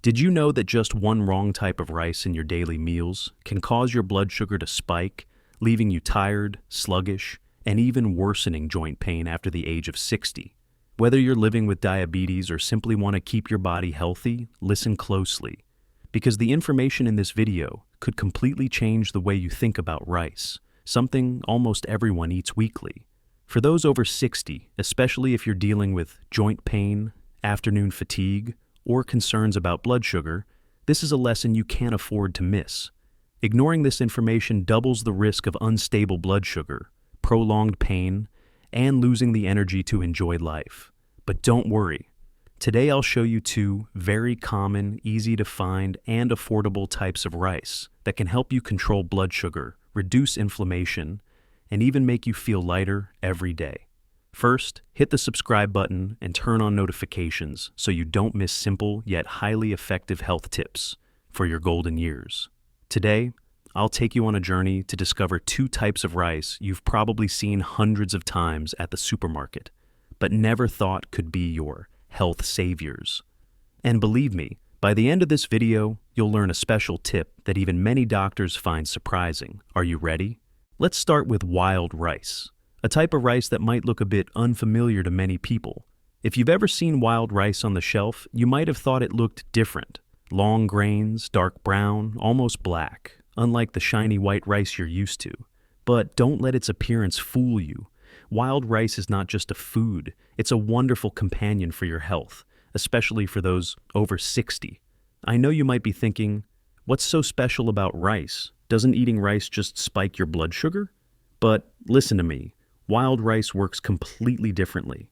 Did you know that just one wrong type of rice in your daily meals can cause your blood sugar to spike, leaving you tired, sluggish, and even worsening joint pain after the age of 60? Whether you're living with diabetes or simply want to keep your body healthy, listen closely, because the information in this video could completely change the way you think about rice, something almost everyone eats weekly. For those over 60, especially if you're dealing with joint pain, afternoon fatigue, or concerns about blood sugar, this is a lesson you can't afford to miss. Ignoring this information doubles the risk of unstable blood sugar, prolonged pain, and losing the energy to enjoy life. But don't worry. Today I'll show you two very common, easy to find, and affordable types of rice that can help you control blood sugar, reduce inflammation, and even make you feel lighter every day. First, hit the subscribe button and turn on notifications so you don't miss simple yet highly effective health tips for your golden years. Today, I'll take you on a journey to discover two types of rice you've probably seen hundreds of times at the supermarket, but never thought could be your health saviors. And believe me, by the end of this video, you'll learn a special tip that even many doctors find surprising. Are you ready? Let's start with wild rice, a type of rice that might look a bit unfamiliar to many people. If you've ever seen wild rice on the shelf, you might have thought it looked different. Long grains, dark brown, almost black, unlike the shiny white rice you're used to. But don't let its appearance fool you. Wild rice is not just a food, it's a wonderful companion for your health, especially for those over 60. I know you might be thinking, what's so special about rice? Doesn't eating rice just spike your blood sugar? But listen to me. Wild rice works completely differently.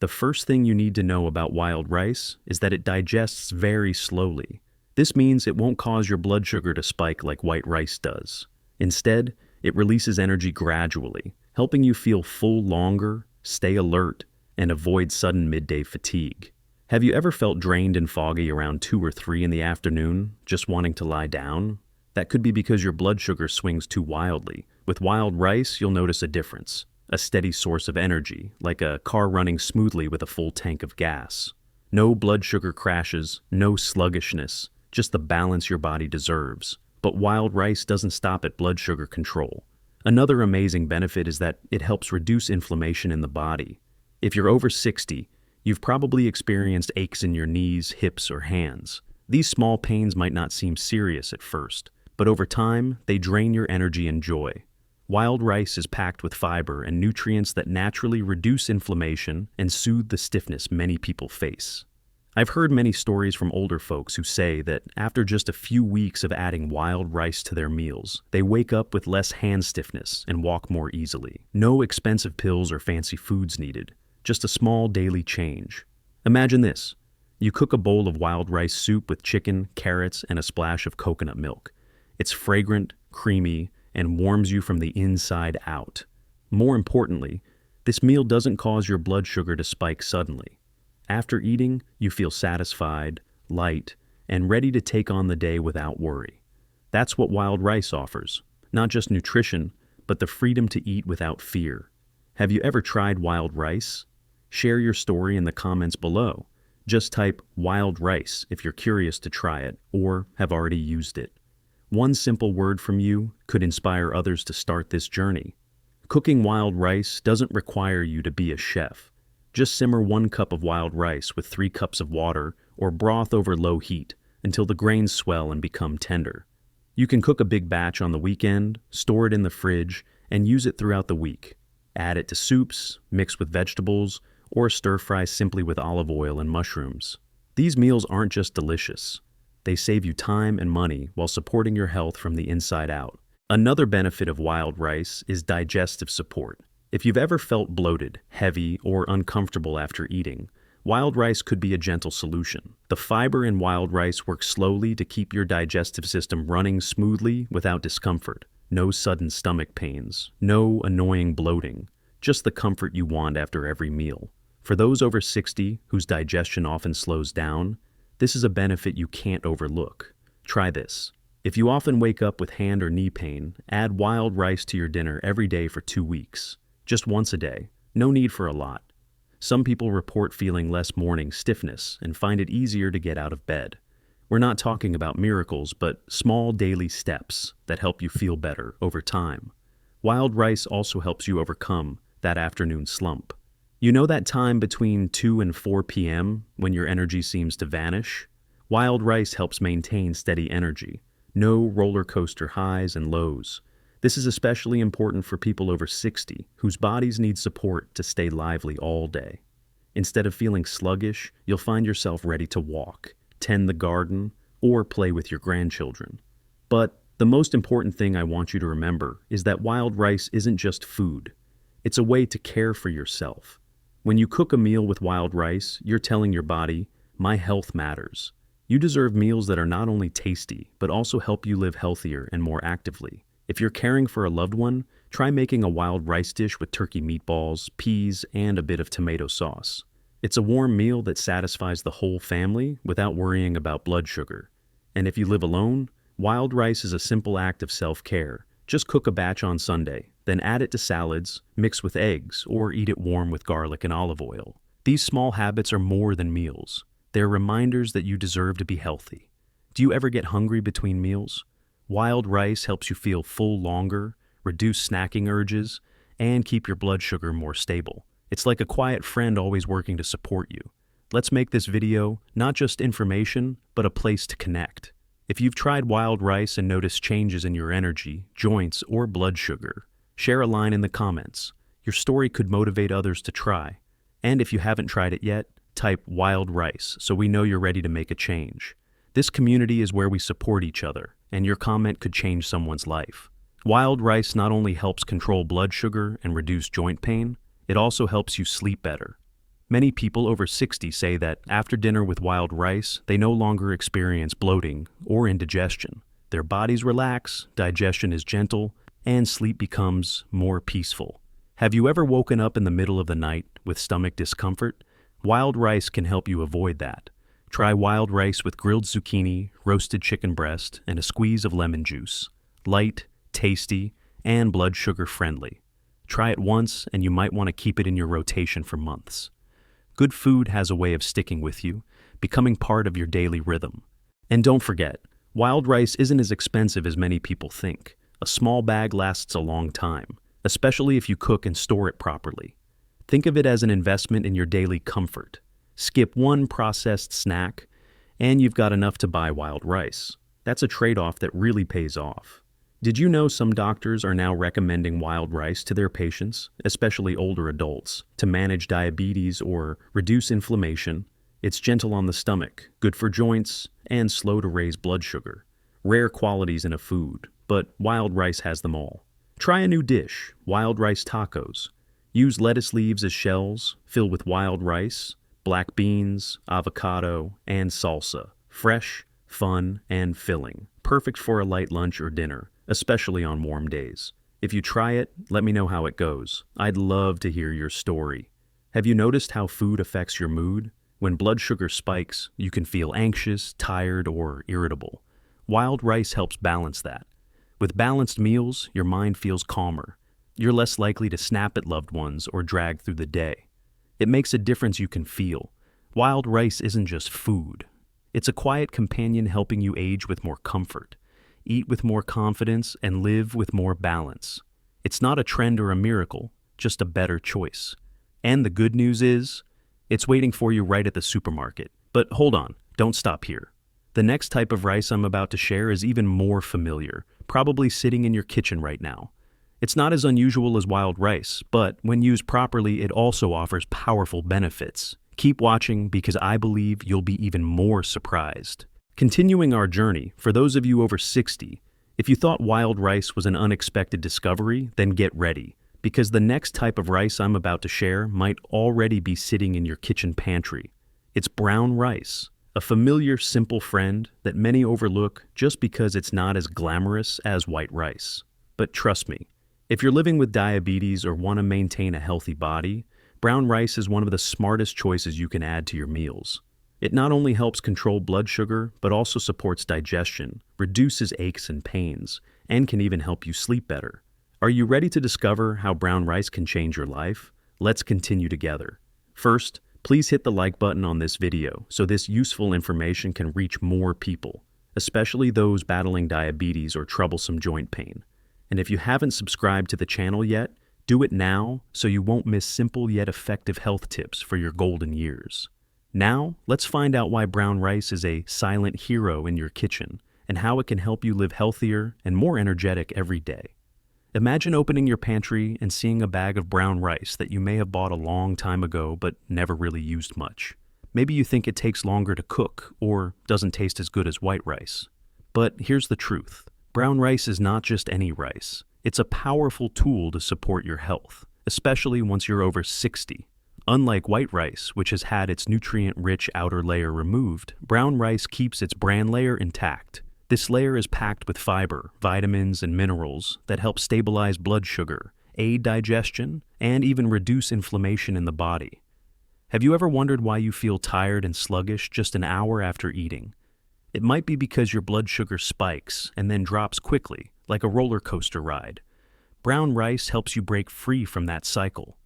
The first thing you need to know about wild rice is that it digests very slowly. This means it won't cause your blood sugar to spike like white rice does. Instead, it releases energy gradually, helping you feel full longer, stay alert, and avoid sudden midday fatigue. Have you ever felt drained and foggy around 2 or 3 in the afternoon, just wanting to lie down? That could be because your blood sugar swings too wildly. With wild rice, you'll notice a difference. A steady source of energy, like a car running smoothly with a full tank of gas. No blood sugar crashes, no sluggishness, just the balance your body deserves. But wild rice doesn't stop at blood sugar control. Another amazing benefit is that it helps reduce inflammation in the body. If you're over 60, you've probably experienced aches in your knees, hips, or hands. These small pains might not seem serious at first, but over time, they drain your energy and joy. Wild rice is packed with fiber and nutrients that naturally reduce inflammation and soothe the stiffness many people face. I've heard many stories from older folks who say that after just a few weeks of adding wild rice to their meals, they wake up with less hand stiffness and walk more easily. No expensive pills or fancy foods needed, just a small daily change. Imagine this. You cook a bowl of wild rice soup with chicken, carrots, and a splash of coconut milk. It's fragrant, creamy, and warms you from the inside out. More importantly, this meal doesn't cause your blood sugar to spike suddenly. After eating, you feel satisfied, light, and ready to take on the day without worry. That's what wild rice offers. Not just nutrition, but the freedom to eat without fear. Have you ever tried wild rice? Share your story in the comments below. Just type wild rice if you're curious to try it or have already used it. One simple word from you could inspire others to start this journey. Cooking wild rice doesn't require you to be a chef. Just simmer 1 cup of wild rice with 3 cups of water or broth over low heat until the grains swell and become tender. You can cook a big batch on the weekend, store it in the fridge, and use it throughout the week. Add it to soups, mix with vegetables, or stir fry simply with olive oil and mushrooms. These meals aren't just delicious. They save you time and money while supporting your health from the inside out. Another benefit of wild rice is digestive support. If you've ever felt bloated, heavy, or uncomfortable after eating, wild rice could be a gentle solution. The fiber in wild rice works slowly to keep your digestive system running smoothly without discomfort. No sudden stomach pains, no annoying bloating, just the comfort you want after every meal. For those over 60 whose digestion often slows down, this is a benefit you can't overlook. Try this. If you often wake up with hand or knee pain, add wild rice to your dinner every day for 2 weeks. Just once a day. No need for a lot. Some people report feeling less morning stiffness and find it easier to get out of bed. We're not talking about miracles, but small daily steps that help you feel better over time. Wild rice also helps you overcome that afternoon slump. You know that time between 2 and 4 p.m. when your energy seems to vanish? Wild rice helps maintain steady energy. No roller coaster highs and lows. This is especially important for people over 60 whose bodies need support to stay lively all day. Instead of feeling sluggish, you'll find yourself ready to walk, tend the garden, or play with your grandchildren. But the most important thing I want you to remember is that wild rice isn't just food. It's a way to care for yourself. When you cook a meal with wild rice, you're telling your body, my health matters. You deserve meals that are not only tasty, but also help you live healthier and more actively. If you're caring for a loved one, try making a wild rice dish with turkey meatballs, peas, and a bit of tomato sauce. It's a warm meal that satisfies the whole family without worrying about blood sugar. And if you live alone, wild rice is a simple act of self-care. Just cook a batch on Sunday, then add it to salads, mix with eggs, or eat it warm with garlic and olive oil. These small habits are more than meals. They're reminders that you deserve to be healthy. Do you ever get hungry between meals? Wild rice helps you feel full longer, reduce snacking urges, and keep your blood sugar more stable. It's like a quiet friend always working to support you. Let's make this video not just information, but a place to connect. If you've tried wild rice and noticed changes in your energy, joints, or blood sugar, share a line in the comments. Your story could motivate others to try. And if you haven't tried it yet, type wild rice so we know you're ready to make a change. This community is where we support each other, and your comment could change someone's life. Wild rice not only helps control blood sugar and reduce joint pain, it also helps you sleep better. Many people over 60 say that after dinner with wild rice, they no longer experience bloating or indigestion. Their bodies relax, digestion is gentle, and sleep becomes more peaceful. Have you ever woken up in the middle of the night with stomach discomfort? Wild rice can help you avoid that. Try wild rice with grilled zucchini, roasted chicken breast, and a squeeze of lemon juice. Light, tasty, and blood sugar friendly. Try it once and you might want to keep it in your rotation for months. Good food has a way of sticking with you, becoming part of your daily rhythm. And don't forget, wild rice isn't as expensive as many people think. A small bag lasts a long time, especially if you cook and store it properly. Think of it as an investment in your daily comfort. Skip one processed snack, and you've got enough to buy wild rice. That's a trade-off that really pays off. Did you know some doctors are now recommending wild rice to their patients, especially older adults, to manage diabetes or reduce inflammation? It's gentle on the stomach, good for joints, and slow to raise blood sugar. Rare qualities in a food, but wild rice has them all. Try a new dish, wild rice tacos. Use lettuce leaves as shells, fill with wild rice, black beans, avocado, and salsa. Fresh, fun, and filling. Perfect for a light lunch or dinner, especially on warm days. If you try it, let me know how it goes. I'd love to hear your story. Have you noticed how food affects your mood? When blood sugar spikes, you can feel anxious, tired, or irritable. Wild rice helps balance that. With balanced meals, your mind feels calmer. You're less likely to snap at loved ones or drag through the day. It makes a difference you can feel. Wild rice isn't just food. It's a quiet companion helping you age with more comfort, eat with more confidence, and live with more balance. It's not a trend or a miracle, just a better choice. And the good news is, it's waiting for you right at the supermarket. But hold on, don't stop here. The next type of rice I'm about to share is even more familiar, probably sitting in your kitchen right now. It's not as unusual as wild rice, but when used properly, it also offers powerful benefits. Keep watching because I believe you'll be even more surprised. Continuing our journey, for those of you over 60, if you thought wild rice was an unexpected discovery, then get ready, because the next type of rice I'm about to share might already be sitting in your kitchen pantry. It's brown rice, a familiar, simple friend that many overlook just because it's not as glamorous as white rice. But trust me, if you're living with diabetes or want to maintain a healthy body, brown rice is one of the smartest choices you can add to your meals. It not only helps control blood sugar, but also supports digestion, reduces aches and pains, and can even help you sleep better. Are you ready to discover how brown rice can change your life? Let's continue together. First, Please hit the like button on this video so this useful information can reach more people, especially those battling diabetes or troublesome joint pain. And if you haven't subscribed to the channel yet, do it now so you won't miss simple yet effective health tips for your golden years. Now, let's find out why brown rice is a silent hero in your kitchen and how it can help you live healthier and more energetic every day. Imagine opening your pantry and seeing a bag of brown rice that you may have bought a long time ago but never really used much. Maybe you think it takes longer to cook or doesn't taste as good as white rice. But here's the truth. Brown rice is not just any rice. It's a powerful tool to support your health, especially once you're over 60. Unlike white rice, which has had its nutrient-rich outer layer removed, brown rice keeps its bran layer intact. This layer is packed with fiber, vitamins, and minerals that help stabilize blood sugar, aid digestion, and even reduce inflammation in the body. Have you ever wondered why you feel tired and sluggish just an hour after eating? It might be because your blood sugar spikes and then drops quickly, like a roller coaster ride. Brown rice helps you break free from that cycle.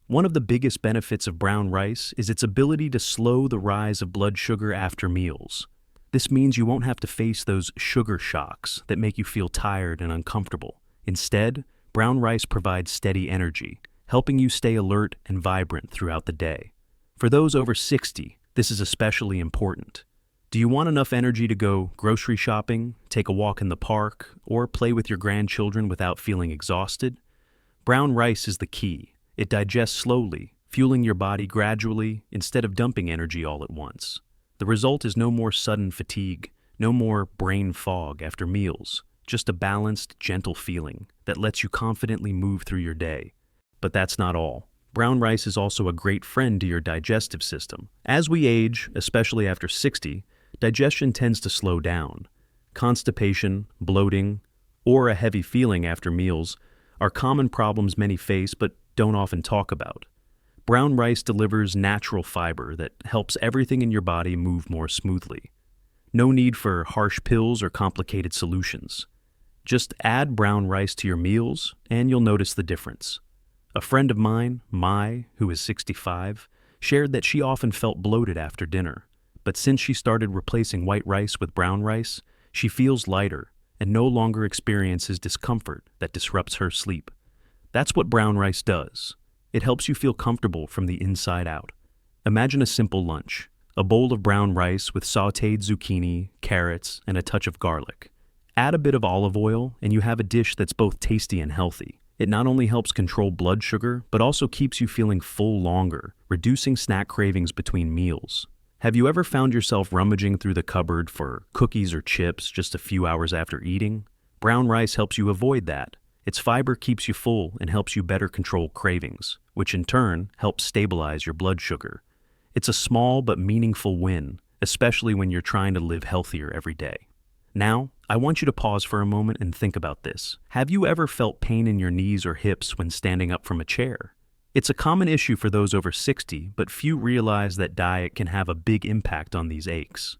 One of the biggest benefits of brown rice is its ability to slow the rise of blood sugar after meals. This means you won't have to face those sugar shocks that make you feel tired and uncomfortable. Instead, brown rice provides steady energy, helping you stay alert and vibrant throughout the day. For those over 60, this is especially important. Do you want enough energy to go grocery shopping, take a walk in the park, or play with your grandchildren without feeling exhausted? Brown rice is the key. It digests slowly, fueling your body gradually instead of dumping energy all at once. The result is no more sudden fatigue, no more brain fog after meals, just a balanced, gentle feeling that lets you confidently move through your day. But that's not all. Brown rice is also a great friend to your digestive system. As we age, especially after 60, digestion tends to slow down. Constipation, bloating, or a heavy feeling after meals are common problems many face but don't often talk about. Brown rice delivers natural fiber that helps everything in your body move more smoothly. No need for harsh pills or complicated solutions. Just add brown rice to your meals and you'll notice the difference. A friend of mine, Mai, who is 65, shared that she often felt bloated after dinner. But since she started replacing white rice with brown rice, she feels lighter and no longer experiences discomfort that disrupts her sleep. That's what brown rice does. It helps you feel comfortable from the inside out. Imagine a simple lunch, a bowl of brown rice with sautéed zucchini, carrots, and a touch of garlic. Add a bit of olive oil and you have a dish that's both tasty and healthy. It not only helps control blood sugar, but also keeps you feeling full longer, reducing snack cravings between meals. Have you ever found yourself rummaging through the cupboard for cookies or chips just a few hours after eating? Brown rice helps you avoid that. Its fiber keeps you full and helps you better control cravings, which in turn helps stabilize your blood sugar. It's a small but meaningful win, especially when you're trying to live healthier every day. Now, I want you to pause for a moment and think about this. Have you ever felt pain in your knees or hips when standing up from a chair? It's a common issue for those over 60, but few realize that diet can have a big impact on these aches.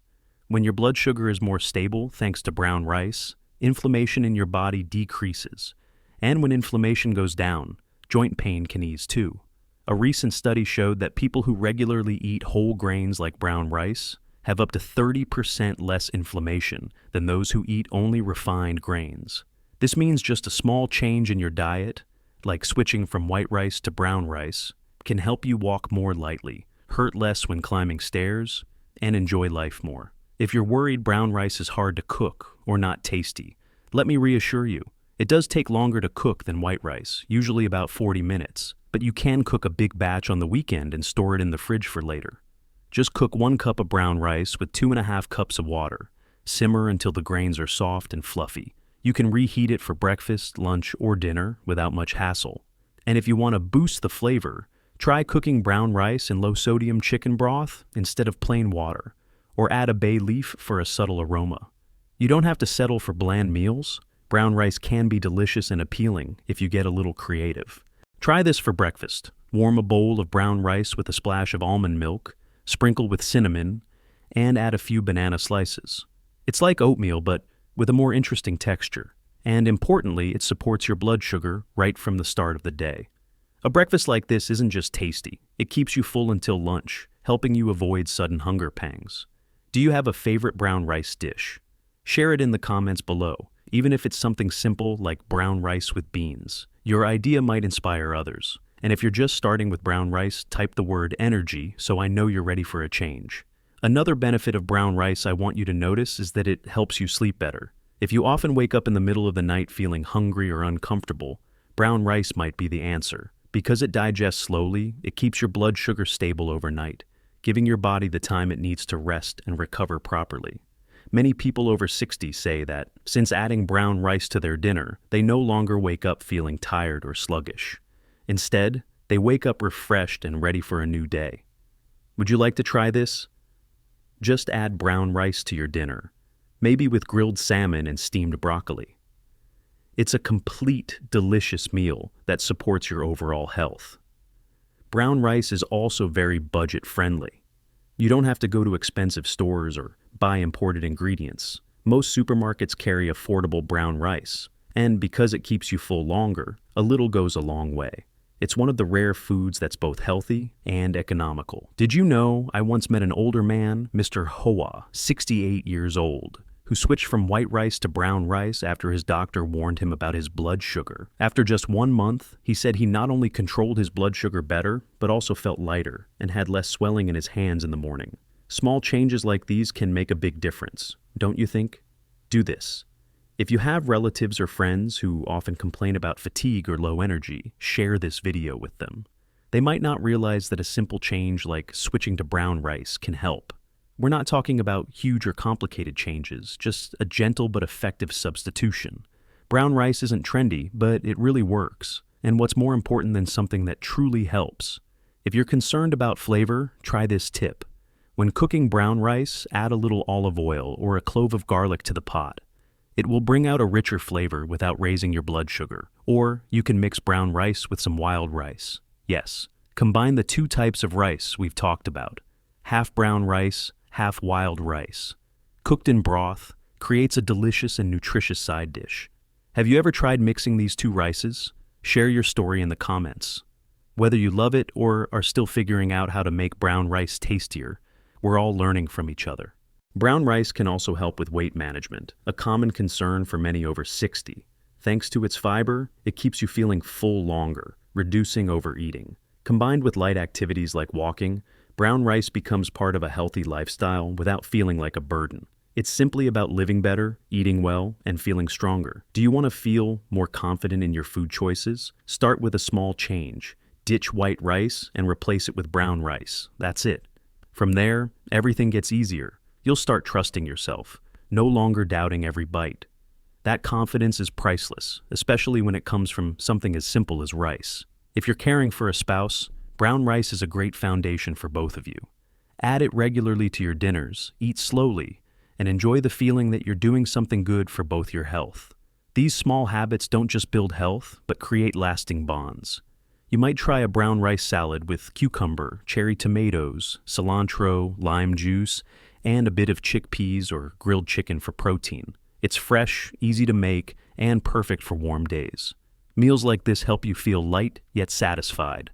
When your blood sugar is more stable thanks to brown rice, inflammation in your body decreases. And when inflammation goes down, joint pain can ease too. A recent study showed that people who regularly eat whole grains like brown rice have up to 30% less inflammation than those who eat only refined grains. This means just a small change in your diet, like switching from white rice to brown rice, can help you walk more lightly, hurt less when climbing stairs, and enjoy life more. If you're worried brown rice is hard to cook or not tasty, let me reassure you, it does take longer to cook than white rice, usually about 40 minutes, but you can cook a big batch on the weekend and store it in the fridge for later. Just cook 1 cup of brown rice with 2.5 cups of water. Simmer until the grains are soft and fluffy. You can reheat it for breakfast, lunch, or dinner without much hassle. And if you want to boost the flavor, try cooking brown rice in low-sodium chicken broth instead of plain water, or add a bay leaf for a subtle aroma. You don't have to settle for bland meals. Brown rice can be delicious and appealing if you get a little creative. Try this for breakfast. Warm a bowl of brown rice with a splash of almond milk, sprinkle with cinnamon, and add a few banana slices. It's like oatmeal, but with a more interesting texture. And importantly, it supports your blood sugar right from the start of the day. A breakfast like this isn't just tasty, it keeps you full until lunch, helping you avoid sudden hunger pangs. Do you have a favorite brown rice dish? Share it in the comments below, even if it's something simple like brown rice with beans. Your idea might inspire others. And if you're just starting with brown rice, type the word energy so I know you're ready for a change. Another benefit of brown rice I want you to notice is that it helps you sleep better. If you often wake up in the middle of the night feeling hungry or uncomfortable, brown rice might be the answer. Because it digests slowly, it keeps your blood sugar stable overnight, giving your body the time it needs to rest and recover properly. Many people over 60 say that, since adding brown rice to their dinner, they no longer wake up feeling tired or sluggish. Instead, they wake up refreshed and ready for a new day. Would you like to try this? Just add brown rice to your dinner, maybe with grilled salmon and steamed broccoli. It's a complete, delicious meal that supports your overall health. Brown rice is also very budget-friendly. You don't have to go to expensive stores or buy imported ingredients. Most supermarkets carry affordable brown rice, and because it keeps you full longer, a little goes a long way. It's one of the rare foods that's both healthy and economical. Did you know I once met an older man, Mr. Hoa, 68 years old, who switched from white rice to brown rice after his doctor warned him about his blood sugar. After just 1 month, he said he not only controlled his blood sugar better, but also felt lighter and had less swelling in his hands in the morning. Small changes like these can make a big difference, don't you think? Do this. If you have relatives or friends who often complain about fatigue or low energy, share this video with them. They might not realize that a simple change like switching to brown rice can help. We're not talking about huge or complicated changes, just a gentle but effective substitution. Brown rice isn't trendy, but it really works. And what's more important than something that truly helps? If you're concerned about flavor, try this tip. When cooking brown rice, add a little olive oil or a clove of garlic to the pot. It will bring out a richer flavor without raising your blood sugar. Or you can mix brown rice with some wild rice. Yes, combine the two types of rice we've talked about. Half brown rice, half wild rice. Cooked in broth, creates a delicious and nutritious side dish. Have you ever tried mixing these two rices? Share your story in the comments. Whether you love it or are still figuring out how to make brown rice tastier, we're all learning from each other. Brown rice can also help with weight management, a common concern for many over 60. Thanks to its fiber, it keeps you feeling full longer, reducing overeating. Combined with light activities like walking, brown rice becomes part of a healthy lifestyle without feeling like a burden. It's simply about living better, eating well, and feeling stronger. Do you want to feel more confident in your food choices? Start with a small change. Ditch white rice and replace it with brown rice. That's it. From there, everything gets easier. You'll start trusting yourself, no longer doubting every bite. That confidence is priceless, especially when it comes from something as simple as rice. If you're caring for a spouse, brown rice is a great foundation for both of you. Add it regularly to your dinners, eat slowly, and enjoy the feeling that you're doing something good for both your health. These small habits don't just build health, but create lasting bonds. You might try a brown rice salad with cucumber, cherry tomatoes, cilantro, lime juice, and a bit of chickpeas or grilled chicken for protein. It's fresh, easy to make, and perfect for warm days. Meals like this help you feel light yet satisfied,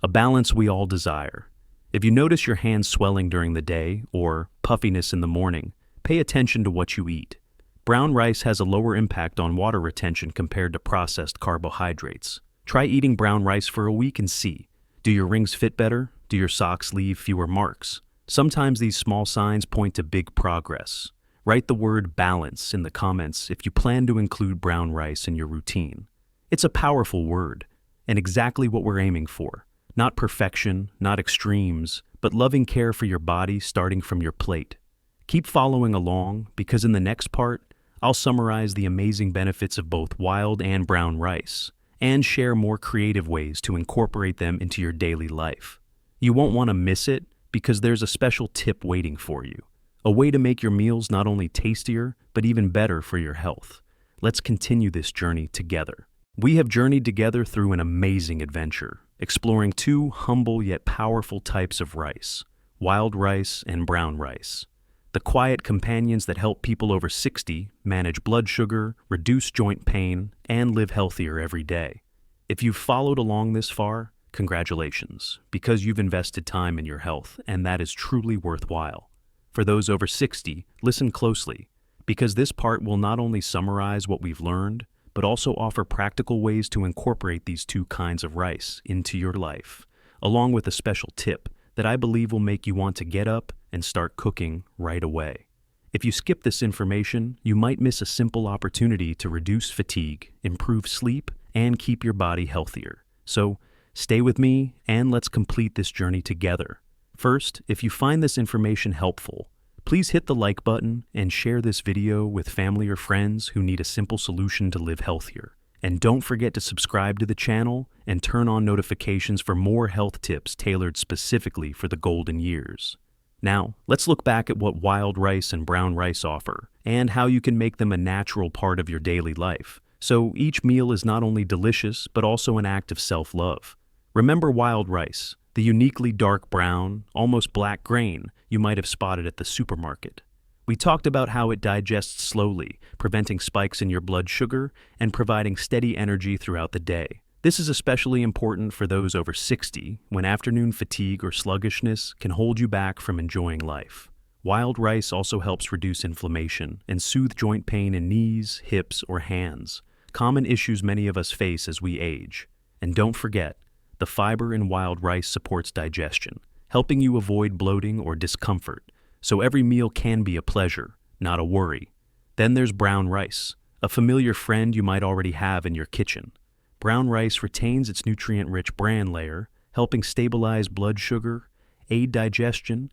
a balance we all desire. If you notice your hands swelling during the day or puffiness in the morning, pay attention to what you eat. Brown rice has a lower impact on water retention compared to processed carbohydrates. Try eating brown rice for a week and see. Do your rings fit better? Do your socks leave fewer marks? Sometimes these small signs point to big progress. Write the word balance in the comments if you plan to include brown rice in your routine. It's a powerful word, and exactly what we're aiming for. Not perfection, not extremes, but loving care for your body starting from your plate. Keep following along, because in the next part, I'll summarize the amazing benefits of both wild and brown rice, and share more creative ways to incorporate them into your daily life. You won't want to miss it, because there's a special tip waiting for you. A way to make your meals not only tastier, but even better for your health. Let's continue this journey together. We have journeyed together through an amazing adventure, exploring two humble yet powerful types of rice, wild rice and brown rice. The quiet companions that help people over 60 manage blood sugar, reduce joint pain, and live healthier every day. If you've followed along this far, congratulations, because you've invested time in your health, and that is truly worthwhile. For those over 60, listen closely, because this part will not only summarize what we've learned, but also offer practical ways to incorporate these two kinds of rice into your life, along with a special tip that I believe will make you want to get up and start cooking right away. If you skip this information, you might miss a simple opportunity to reduce fatigue, improve sleep, and keep your body healthier. So, stay with me and let's complete this journey together. First, if you find this information helpful, please hit the like button and share this video with family or friends who need a simple solution to live healthier. And don't forget to subscribe to the channel and turn on notifications for more health tips tailored specifically for the golden years. Now, let's look back at what wild rice and brown rice offer, and how you can make them a natural part of your daily life. So each meal is not only delicious, but also an act of self-love. Remember wild rice, the uniquely dark brown, almost black grain you might have spotted at the supermarket. We talked about how it digests slowly, preventing spikes in your blood sugar and providing steady energy throughout the day. This is especially important for those over 60, when afternoon fatigue or sluggishness can hold you back from enjoying life. Wild rice also helps reduce inflammation and soothe joint pain in knees, hips, or hands, common issues many of us face as we age. And don't forget, the fiber in wild rice supports digestion, helping you avoid bloating or discomfort, so every meal can be a pleasure, not a worry. Then there's brown rice, a familiar friend you might already have in your kitchen. Brown rice retains its nutrient-rich bran layer, helping stabilize blood sugar, aid digestion,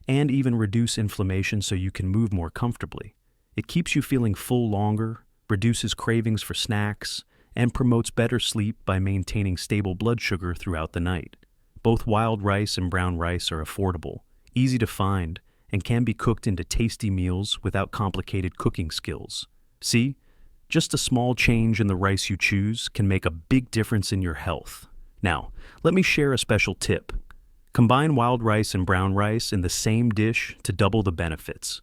and even reduce inflammation so you can move more comfortably. It keeps you feeling full longer, reduces cravings for snacks, and promotes better sleep by maintaining stable blood sugar throughout the night. Both wild rice and brown rice are affordable, easy to find, and can be cooked into tasty meals without complicated cooking skills. See? Just a small change in the rice you choose can make a big difference in your health. Now, let me share a special tip. Combine wild rice and brown rice in the same dish to double the benefits.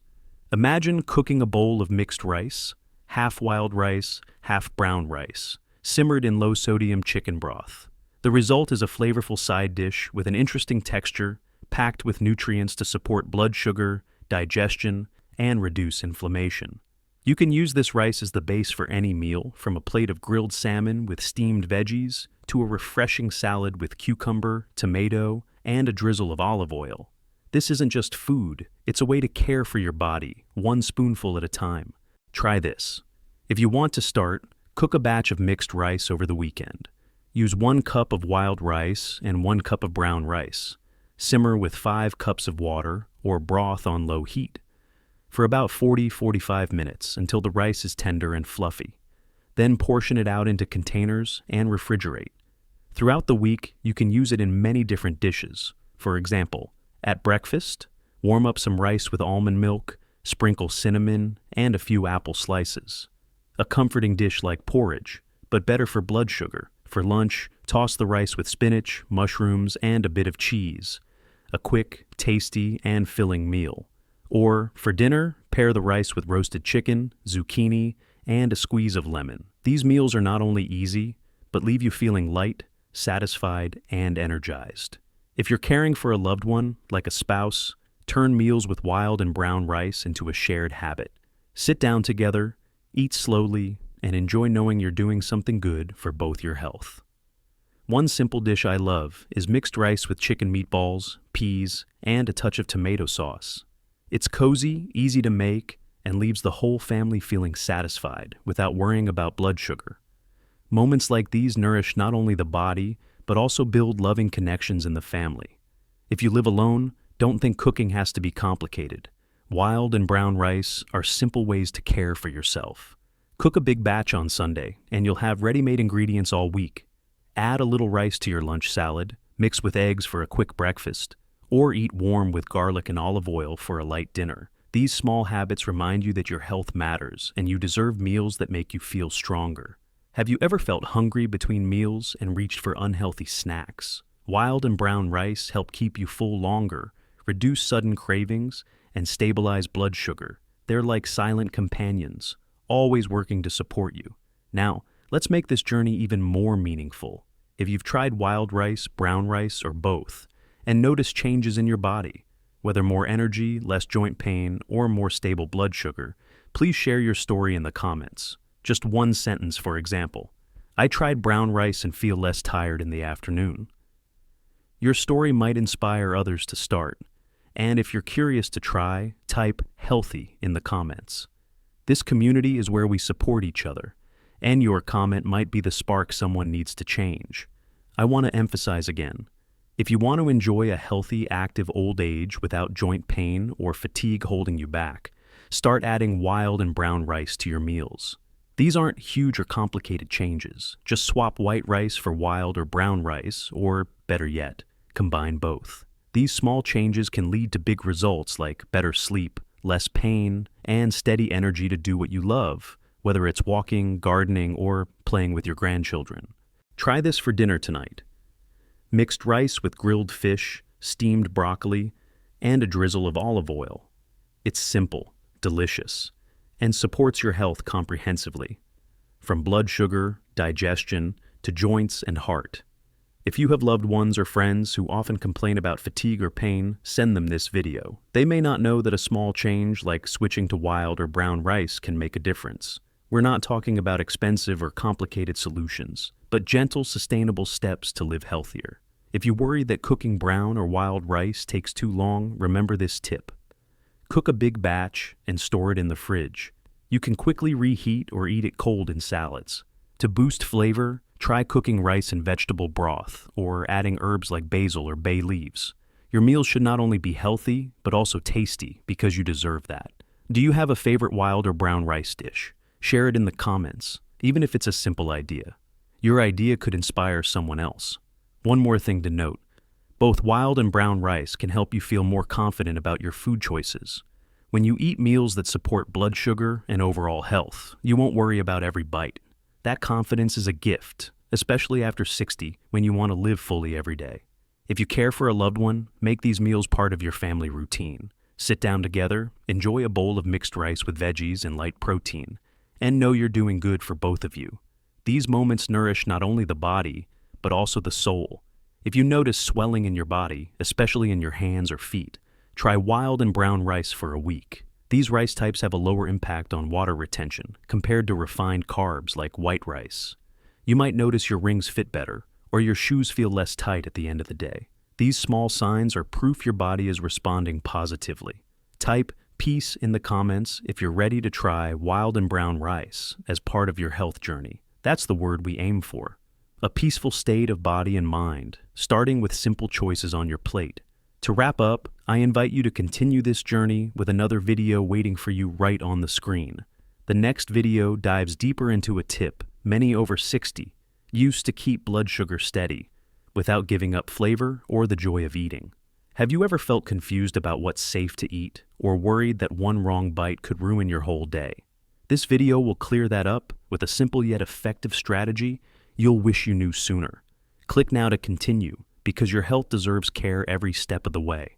Imagine cooking a bowl of mixed rice, half wild rice, half brown rice, simmered in low-sodium chicken broth. The result is a flavorful side dish with an interesting texture, packed with nutrients to support blood sugar, digestion, and reduce inflammation. You can use this rice as the base for any meal, from a plate of grilled salmon with steamed veggies to a refreshing salad with cucumber, tomato, and a drizzle of olive oil. This isn't just food, it's a way to care for your body, one spoonful at a time. Try this. If you want to start, cook a batch of mixed rice over the weekend. Use 1 cup of wild rice and 1 cup of brown rice. Simmer with 5 cups of water or broth on low heat for about 40-45 minutes until the rice is tender and fluffy. Then portion it out into containers and refrigerate. Throughout the week, you can use it in many different dishes. For example, at breakfast, warm up some rice with almond milk, sprinkle cinnamon, and a few apple slices. A comforting dish like porridge, but better for blood sugar. For lunch, toss the rice with spinach, mushrooms, and a bit of cheese. A quick, tasty, and filling meal. Or, for dinner, pair the rice with roasted chicken, zucchini, and a squeeze of lemon. These meals are not only easy, but leave you feeling light, satisfied, and energized. If you're caring for a loved one, like a spouse, turn meals with wild and brown rice into a shared habit. Sit down together, eat slowly, and enjoy knowing you're doing something good for both your health. One simple dish I love is mixed rice with chicken meatballs, peas, and a touch of tomato sauce. It's cozy, easy to make, and leaves the whole family feeling satisfied without worrying about blood sugar. Moments like these nourish not only the body, but also build loving connections in the family. If you live alone, don't think cooking has to be complicated. Wild and brown rice are simple ways to care for yourself. Cook a big batch on Sunday, and you'll have ready-made ingredients all week. Add a little rice to your lunch salad, mix with eggs for a quick breakfast, or eat warm with garlic and olive oil for a light dinner. These small habits remind you that your health matters and you deserve meals that make you feel stronger. Have you ever felt hungry between meals and reached for unhealthy snacks? Wild and brown rice help keep you full longer, reduce sudden cravings, and stabilize blood sugar. They're like silent companions, always working to support you. Now, let's make this journey even more meaningful. if you've tried wild rice, brown rice, or both, and noticed changes in your body, whether more energy, less joint pain, or more stable blood sugar, please share your story in the comments. Just one sentence, for example. I tried brown rice and feel less tired in the afternoon. Your story might inspire others to start, and if you're curious to try, type healthy in the comments. This community is where we support each other, and your comment might be the spark someone needs to change. I want to emphasize again, if you want to enjoy a healthy, active old age without joint pain or fatigue holding you back, start adding wild and brown rice to your meals. These aren't huge or complicated changes. Just swap white rice for wild or brown rice, or better yet, combine both. These small changes can lead to big results like better sleep, less pain, and steady energy to do what you love, whether it's walking, gardening, or playing with your grandchildren. Try this for dinner tonight. Mixed rice with grilled fish, steamed broccoli, and a drizzle of olive oil. It's simple, delicious, and supports your health comprehensively, from blood sugar, digestion, to joints and heart. If you have loved ones or friends who often complain about fatigue or pain, send them this video. They may not know that a small change like switching to wild or brown rice can make a difference. We're not talking about expensive or complicated solutions, but gentle, sustainable steps to live healthier. If you worry that cooking brown or wild rice takes too long, remember this tip. Cook a big batch and store it in the fridge. You can quickly reheat or eat it cold in salads. To boost flavor, try cooking rice in vegetable broth or adding herbs like basil or bay leaves. Your meals should not only be healthy, but also tasty because you deserve that. Do you have a favorite wild or brown rice dish? Share it in the comments, even if it's a simple idea. Your idea could inspire someone else. One more thing to note. Both wild and brown rice can help you feel more confident about your food choices. When you eat meals that support blood sugar and overall health, you won't worry about every bite. That confidence is a gift, especially after 60 when you want to live fully every day. If you care for a loved one, make these meals part of your family routine. Sit down together, enjoy a bowl of mixed rice with veggies and light protein, and know you're doing good for both of you. These moments nourish not only the body, but also the soul. If you notice swelling in your body, especially in your hands or feet, try wild and brown rice for a week. These rice types have a lower impact on water retention compared to refined carbs like white rice. You might notice your rings fit better, or your shoes feel less tight at the end of the day. These small signs are proof your body is responding positively. Type peace in the comments if you're ready to try wild and brown rice as part of your health journey. That's the word we aim for. A peaceful state of body and mind, starting with simple choices on your plate. To wrap up, I invite you to continue this journey with another video waiting for you right on the screen. The next video dives deeper into a tip many over 60 use to keep blood sugar steady without giving up flavor or the joy of eating. Have you ever felt confused about what's safe to eat or worried that one wrong bite could ruin your whole day? This video will clear that up with a simple yet effective strategy you'll wish you knew sooner. Click now to continue because your health deserves care every step of the way.